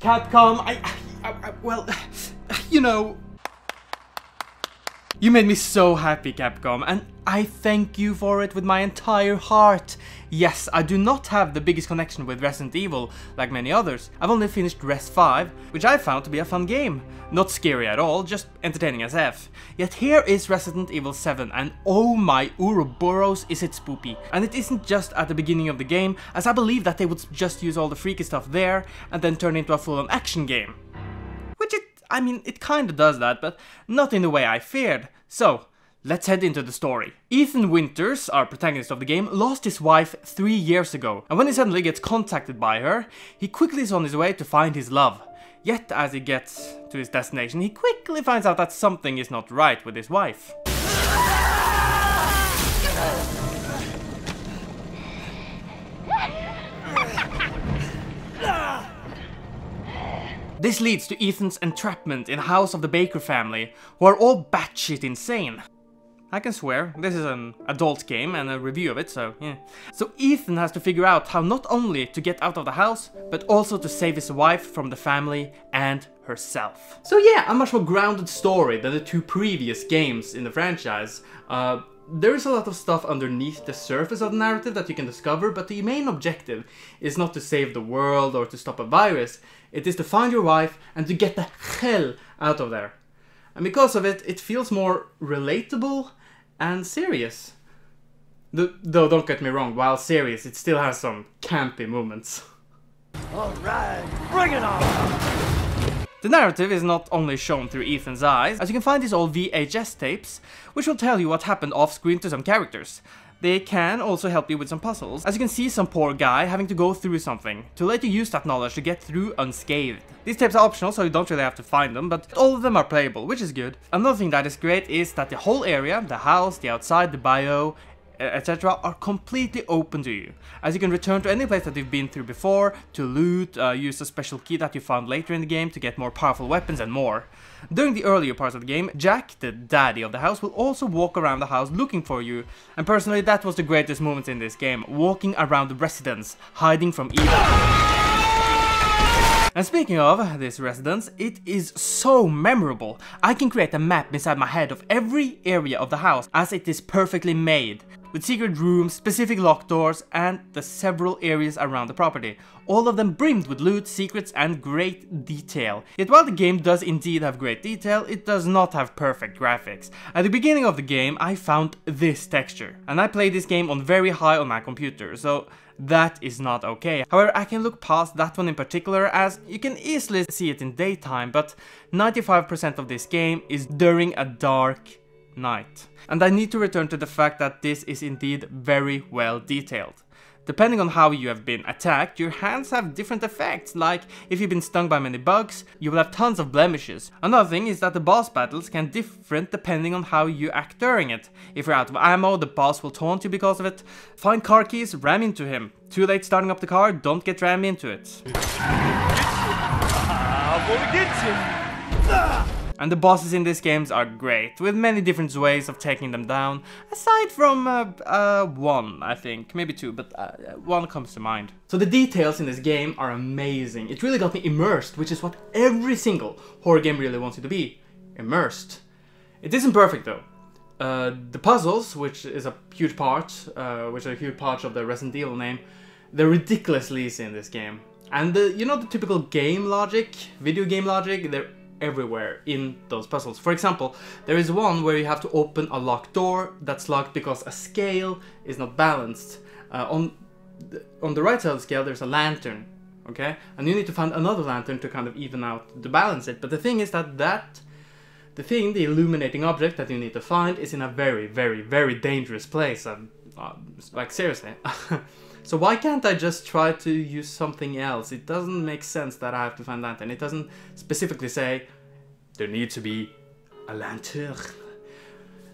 Capcom, well, you know, you made me so happy, Capcom, and I thank you for it with my entire heart. Yes, I do not have the biggest connection with Resident Evil, like many others. I've only finished Res 5, which I found to be a fun game. Not scary at all, just entertaining as F. Yet here is Resident Evil 7, and oh my Oroborus is it spoopy. And it isn't just at the beginning of the game, as I believe that they would just use all the freaky stuff there, and then turn it into a full-on action game. Which I mean, it kinda does that, but not in the way I feared. So, let's head into the story. Ethan Winters, our protagonist of the game, lost his wife 3 years ago, and when he suddenly gets contacted by her, he quickly is on his way to find his love. Yet, as he gets to his destination, he quickly finds out that something is not right with his wife. This leads to Ethan's entrapment in the house of the Baker family, who are all batshit insane. I can swear, this is an adult game and a review of it, so yeah. So Ethan has to figure out how not only to get out of the house, but also to save his wife from the family and herself. So yeah, a much more grounded story than the 2 previous games in the franchise. There is a lot of stuff underneath the surface of the narrative that you can discover, but the main objective is not to save the world or to stop a virus. It is to find your wife and to get the hell out of there. And because of it, it feels more relatable and serious. Though don't get me wrong, while serious, it still has some campy moments. Alright, bring it on! The narrative is not only shown through Ethan's eyes, as you can find these old VHS tapes, which will tell you what happened off-screen to some characters. They can also help you with some puzzles, as you can see some poor guy having to go through something, to let you use that knowledge to get through unscathed. These tapes are optional, so you don't really have to find them, but all of them are playable, which is good. Another thing that is great is that the whole area, the house, the outside, the bio, etc. are completely open to you, as you can return to any place that you've been through before, to loot, use a special key that you found later in the game to get more powerful weapons and more. During the earlier parts of the game, Jack, the daddy of the house, will also walk around the house looking for you, and personally that was the greatest moment in this game, walking around the residence, hiding from evil. And speaking of this residence, it is so memorable. I can create a map inside my head of every area of the house, as it is perfectly made, with secret rooms, specific locked doors, and the several areas around the property. All of them brimmed with loot, secrets, and great detail. Yet while the game does indeed have great detail, it does not have perfect graphics. At the beginning of the game, I found this texture, and I played this game on very high on my computer, so that is not okay. However, I can look past that one in particular, as you can easily see it in daytime, but 95% of this game is during a dark night. And I need to return to the fact that this is indeed very well detailed. Depending on how you have been attacked, your hands have different effects, like if you've been stung by many bugs, you will have tons of blemishes. Another thing is that the boss battles can differ depending on how you act during it. If you're out of ammo, the boss will taunt you because of it. Find car keys, ram into him. Too late starting up the car, don't get rammed into it. And the bosses in these games are great, with many different ways of taking them down, aside from one, I think, maybe 2, but one comes to mind. So the details in this game are amazing. It really got me immersed, which is what every single horror game really wants you to be, immersed. It isn't perfect though. The puzzles, which is a huge part, of the Resident Evil name, they're ridiculously easy in this game. And you know the typical game logic, video game logic, they're everywhere in those puzzles. For example, there is one where you have to open a locked door that's locked because a scale is not balanced. On the right side of the scale there's a lantern, okay? And you need to find another lantern to kind of even out, to balance it. But the thing is that the illuminating object that you need to find is in a very, very, very dangerous place. Like seriously. So why can't I just try to use something else? It doesn't make sense that I have to find lantern. It doesn't specifically say there needs to be a lantern.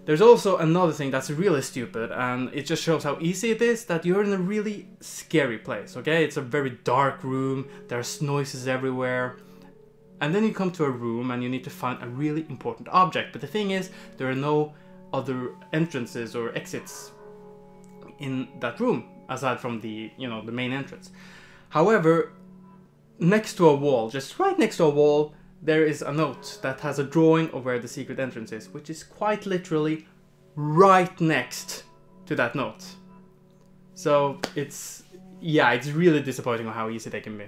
There's also another thing that's really stupid, and it just shows how easy it is, that you're in a really scary place, okay? It's a very dark room, there's noises everywhere. And then you come to a room and you need to find a really important object. But the thing is, there are no other entrances or exits in that room, aside from the, the main entrance. However, next to a wall, just right next to a wall, there is a note that has a drawing of where the secret entrance is, which is quite literally right next to that note. So it's really disappointing how easy they can be.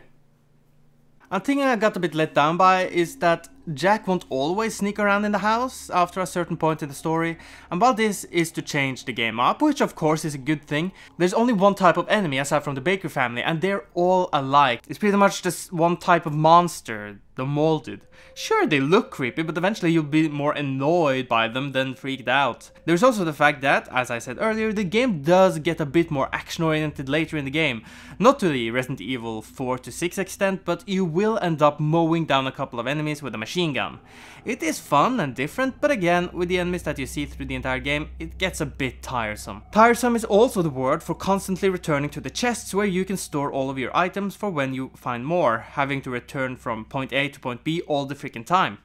A thing I got a bit let down by is that Jack won't always sneak around in the house after a certain point in the story, and while this is to change the game up, which of course is a good thing, there's only one type of enemy aside from the Baker family, and they're all alike. It's pretty much just one type of monster, the molded. Sure, they look creepy, but eventually you'll be more annoyed by them than freaked out. There's also the fact that, as I said earlier, the game does get a bit more action-oriented later in the game. Not to the Resident Evil 4 to 6 extent, but you will end up mowing down a couple of enemies with a machine gun. It is fun and different, but again, with the enemies that you see through the entire game, it gets a bit tiresome. Tiresome is also the word for constantly returning to the chests where you can store all of your items for when you find more, having to return from point A to point B all the freaking time.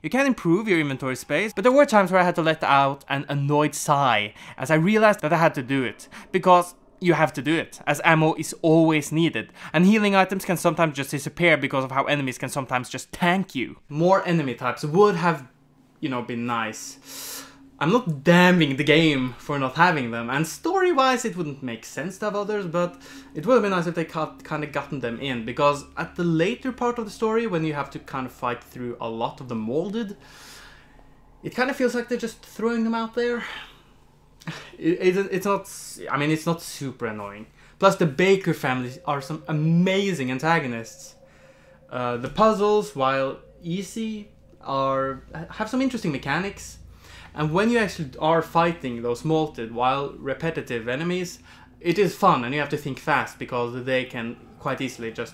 You can improve your inventory space, but there were times where I had to let out an annoyed sigh as I realized that I had to do it, because you have to do it, as ammo is always needed, and healing items can sometimes just disappear because of how enemies can sometimes just tank you. More enemy types would have, been nice. I'm not damning the game for not having them, and story-wise it wouldn't make sense to have others, but it would have been nice if they kind of gotten them in, because at the later part of the story, when you have to kind of fight through a lot of the molded, it kind of feels like they're just throwing them out there. It's not super annoying. Plus the Baker families are some amazing antagonists. The puzzles, while easy, have some interesting mechanics. And when you actually are fighting those molded, while repetitive enemies, it is fun and you have to think fast because they can quite easily just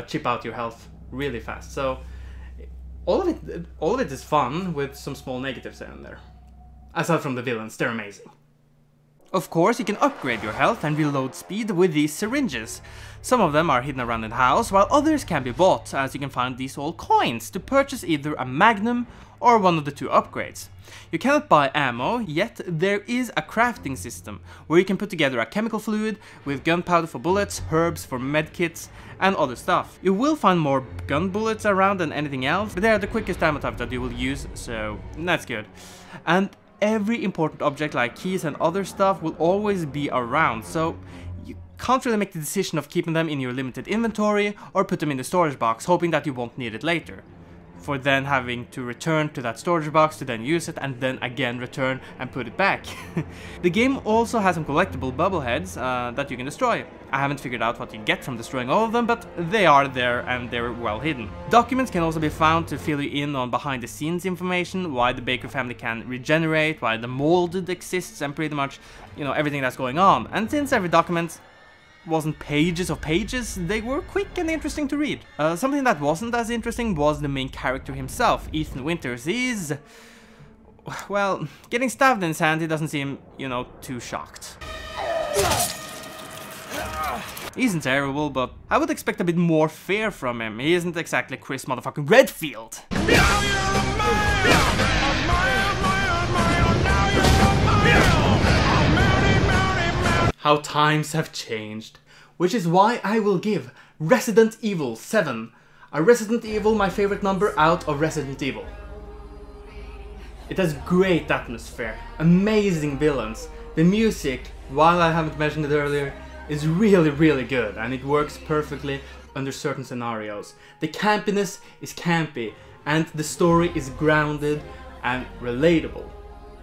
chip out your health really fast. So all of it is fun with some small negatives in there. Aside from the villains, they're amazing. Of course, you can upgrade your health and reload speed with these syringes. Some of them are hidden around in the house, while others can be bought, as you can find these old coins to purchase either a magnum or one of the two upgrades. You cannot buy ammo, yet there is a crafting system where you can put together a chemical fluid with gunpowder for bullets, herbs for medkits, and other stuff. You will find more gun bullets around than anything else, but they are the quickest ammo type that you will use, so that's good. And every important object like keys and other stuff will always be around, so you can't really make the decision of keeping them in your limited inventory or put them in the storage box hoping that you won't need it later, for then having to return to that storage box to then use it and then again return and put it back. The game also has some collectible bubbleheads that you can destroy. I haven't figured out what you get from destroying all of them, but they are there and they're well hidden. Documents can also be found to fill you in on behind the scenes information, why the Baker family can regenerate, why the molded exists, and pretty much, everything that's going on. And since every document wasn't pages of pages, they were quick and interesting to read. Something that wasn't as interesting was the main character himself, Ethan Winters. He's, well, getting stabbed in his hand, he doesn't seem, too shocked. He isn't terrible, but I would expect a bit more fear from him. He isn't exactly Chris motherfucking Redfield. How times have changed, which is why I will give Resident Evil 7 a Resident Evil my favorite number out of Resident Evil. It has great atmosphere, amazing villains, the music, while I haven't mentioned it earlier, is really good and it works perfectly under certain scenarios. The campiness is campy and the story is grounded and relatable.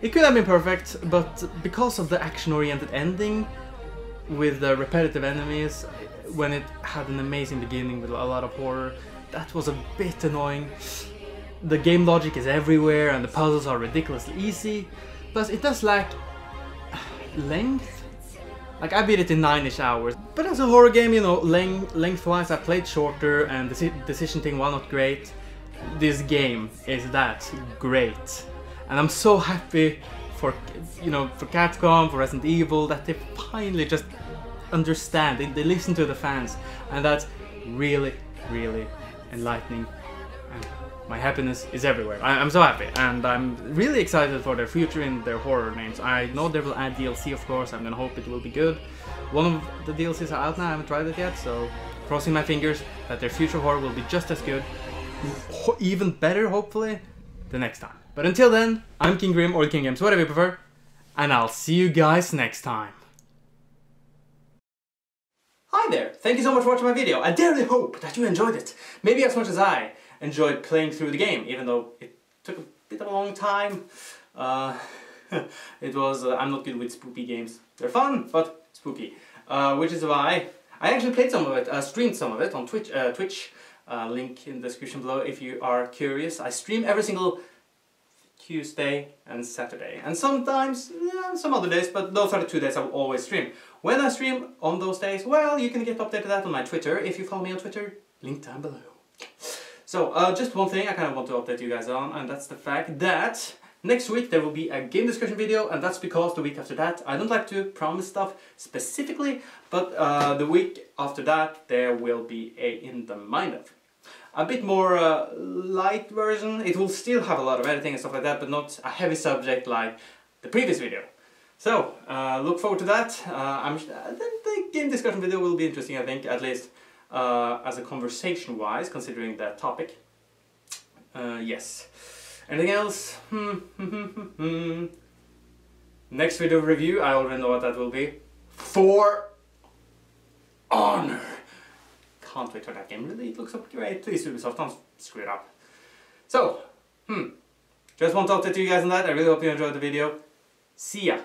It could have been perfect, but because of the action-oriented ending with the repetitive enemies, when it had an amazing beginning with a lot of horror, that was a bit annoying. The game logic is everywhere and the puzzles are ridiculously easy, plus it does lack length. Like, I beat it in 9-ish hours, but as a horror game, lengthwise I played shorter and the decision thing, while not great, this game is that great. And I'm so happy for Capcom, for Resident Evil, that they finally just understand, they listen to the fans, and that's really enlightening. And my happiness is everywhere. I'm so happy, and I'm really excited for their future in their horror names. I know they will add DLC, of course. I'm gonna hope it will be good. One of the DLCs are out now, I haven't tried it yet, so crossing my fingers that their future horror will be just as good, even better hopefully, the next time. But until then, I'm KingJGrim or KingJGrim, so whatever you prefer, and I'll see you guys next time. Hi there! Thank you so much for watching my video. I dearly hope that you enjoyed it. Maybe as much as I enjoyed playing through the game, even though it took a bit of a long time. It was, I'm not good with spoopy games. They're fun, but spoopy. Which is why I actually played some of it, streamed some of it on Twitch. Link in the description below if you are curious. I stream every single Tuesday and Saturday. And sometimes, some other days, but those are the 2 days I will always stream. When I stream on those days, well, you can get updated that on my Twitter. If you follow me on Twitter, link down below. So, just one thing I kind of want to update you guys on, and that's the fact that next week there will be a game discussion video, and that's because the week after that, I don't like to promise stuff specifically, but the week after that there will be a In the Mind of. A bit more light version. It will still have a lot of editing and stuff like that, but not a heavy subject like the previous video. So, look forward to that. The game discussion video will be interesting, I think, at least as a conversation-wise, considering that topic. Yes. Anything else? Next video review, I already know what that will be. For Honor! Can't wait for that game, really, it looks so great. Please Ubisoft, don't screw it up. So, just want to update you guys on that. I really hope you enjoyed the video. See ya!